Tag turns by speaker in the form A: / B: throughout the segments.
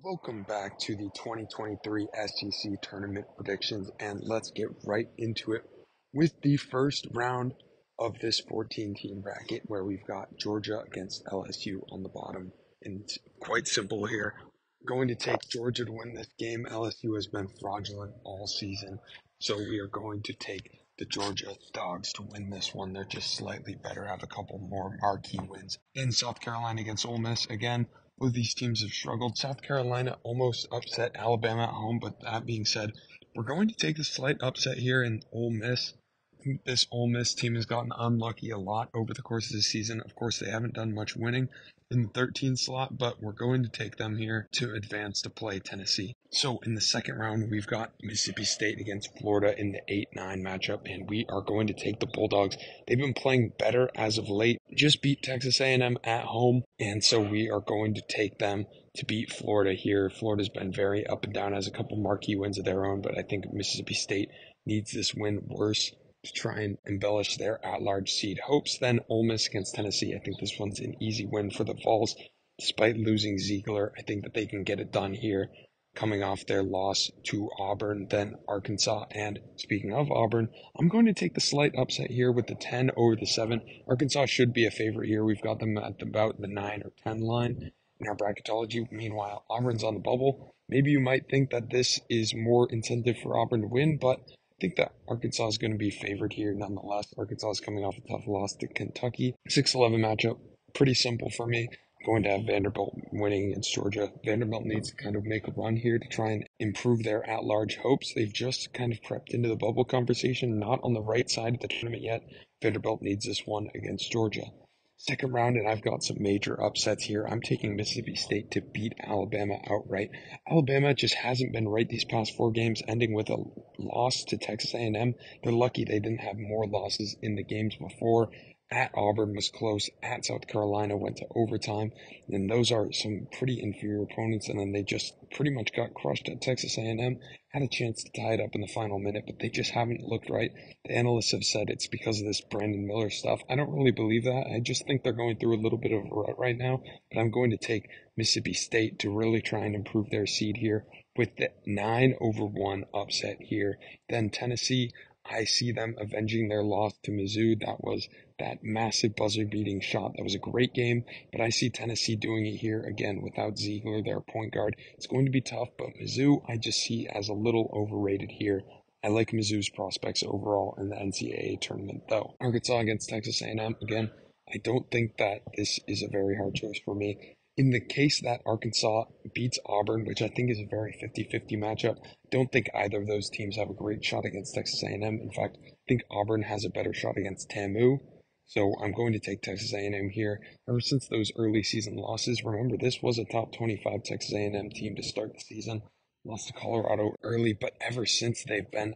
A: Welcome back to the 2023 SEC Tournament predictions, and let's get right into it with the first round of this 14-team bracket where we've got Georgia against LSU on the bottom. And it's quite simple here. Going to take Georgia to win this game. LSU has been fraudulent all season, so we are going to take the Georgia Dogs to win this one. They're just slightly better, have a couple more marquee wins. Then South Carolina against Ole Miss again. Both these teams have struggled. South Carolina almost upset Alabama at home, but that being said, we're going to take a slight upset here in Ole Miss. I think this Ole Miss team has gotten unlucky a lot over the course of the season. Of course, they haven't done much winning in the 13 slot, but we're going to take them here to advance to play Tennessee. So in the second round, we've got Mississippi State against Florida in the 8-9 matchup, and we are going to take the Bulldogs. They've been playing better as of late. Just beat Texas A&M at home, and so we are going to take them to beat Florida here. Florida's been very up and down, has a couple marquee wins of their own, but I think Mississippi State needs this win worse to try and embellish their at-large seed hopes. Then Ole Miss against Tennessee. I think this one's an easy win for the Vols. Despite losing Ziegler, I think that they can get it done here, coming off their loss to Auburn, then Arkansas. And speaking of Auburn, I'm going to take the slight upset here with the 10 over the 7. Arkansas should be a favorite here. We've got them at about the 9 or 10 line in our bracketology. Meanwhile, Auburn's on the bubble. Maybe you might think that this is more incentive for Auburn to win, but I think that Arkansas is going to be favored here nonetheless. Arkansas is coming off a tough loss to Kentucky. 6-11 matchup, pretty simple for me. Going to have Vanderbilt winning against Georgia. Vanderbilt needs to kind of make a run here to try and improve their at-large hopes. They've just kind of crept into the bubble conversation, not on the right side of the tournament yet. Vanderbilt needs this one against Georgia. Second round, and I've got some major upsets here. I'm taking Mississippi State to beat Alabama outright. Alabama just hasn't been right these past 4 games, ending with a loss to Texas A&M. They're lucky they didn't have more losses in the games before. At Auburn was close. At South Carolina went to overtime. And those are some pretty inferior opponents. And then they just pretty much got crushed at Texas A&M. Had a chance to tie it up in the final minute, but they just haven't looked right. The analysts have said it's because of this Brandon Miller stuff. I don't really believe that. I just think they're going through a little bit of a rut right now. But I'm going to take Mississippi State to really try and improve their seed here with the 9-1 upset here. Then Tennessee, I see them avenging their loss to Mizzou. That was that massive buzzer-beating shot. That was a great game, but I see Tennessee doing it here again without Ziegler, their point guard. It's going to be tough, but Mizzou I just see as a little overrated here. I like Mizzou's prospects overall in the NCAA tournament, though. Arkansas against Texas A&M, again, I don't think that this is a very hard choice for me. In the case that Arkansas beats Auburn, which I think is a very 50-50 matchup, I don't think either of those teams have a great shot against Texas A&M. In fact, I think Auburn has a better shot against TAMU. So I'm going to take Texas A&M here. Ever since those early season losses, remember this was a top 25 Texas A&M team to start the season. Lost to Colorado early, but ever since they've been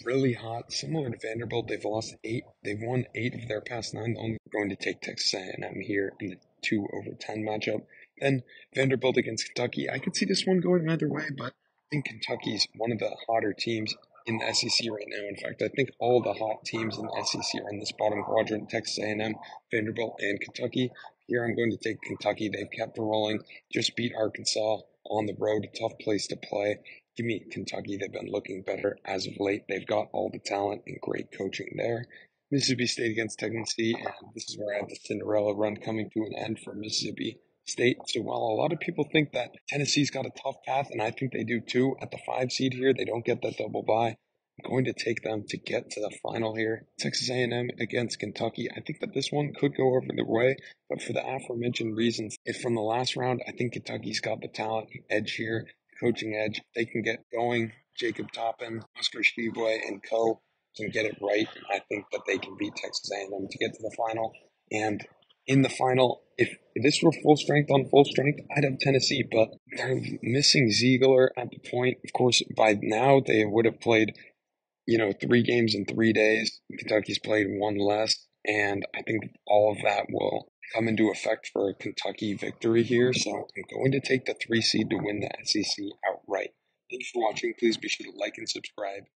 A: really hot. Similar to Vanderbilt, they've lost 8. They've won 8 of their past 9. I'm going to take Texas A&M here in the 2-10 matchup. Then Vanderbilt against Kentucky. I could see this one going either way, but I think Kentucky's one of the hotter teams in the SEC right now. In fact, I think all the hot teams in the SEC are in this bottom quadrant: Texas A&M, Vanderbilt, and Kentucky. Here I'm going to take Kentucky. They've kept rolling. Just beat Arkansas on the road, a tough place to play. Give me Kentucky. They've been looking better as of late. They've got all the talent and great coaching there. Mississippi State against Tennessee, and this is where I have the Cinderella run coming to an end for Mississippi State. So while a lot of people think that Tennessee's got a tough path, and I think they do too, at the 5 seed here, they don't get that double bye. I'm going to take them to get to the final here. Texas A&M against Kentucky. I think that this one could go over their way, but for the aforementioned reasons, if from the last round, I think Kentucky's got the talent edge here, coaching edge. They can get going. Jacob Toppin, Oscar Tshiebwe, and co. can get it right. I think that they can beat Texas A&M to get to the final. And in the final, if this were full strength on full strength, I'd have Tennessee, but they're missing Ziegler at the point. Of course, by now they would have played 3 games in 3 days. Kentucky's played 1 less, and I think all of that will come into effect for a Kentucky victory here. So I'm going to take the 3 seed to win the SEC outright. Thank you for watching. Please be sure to like and subscribe.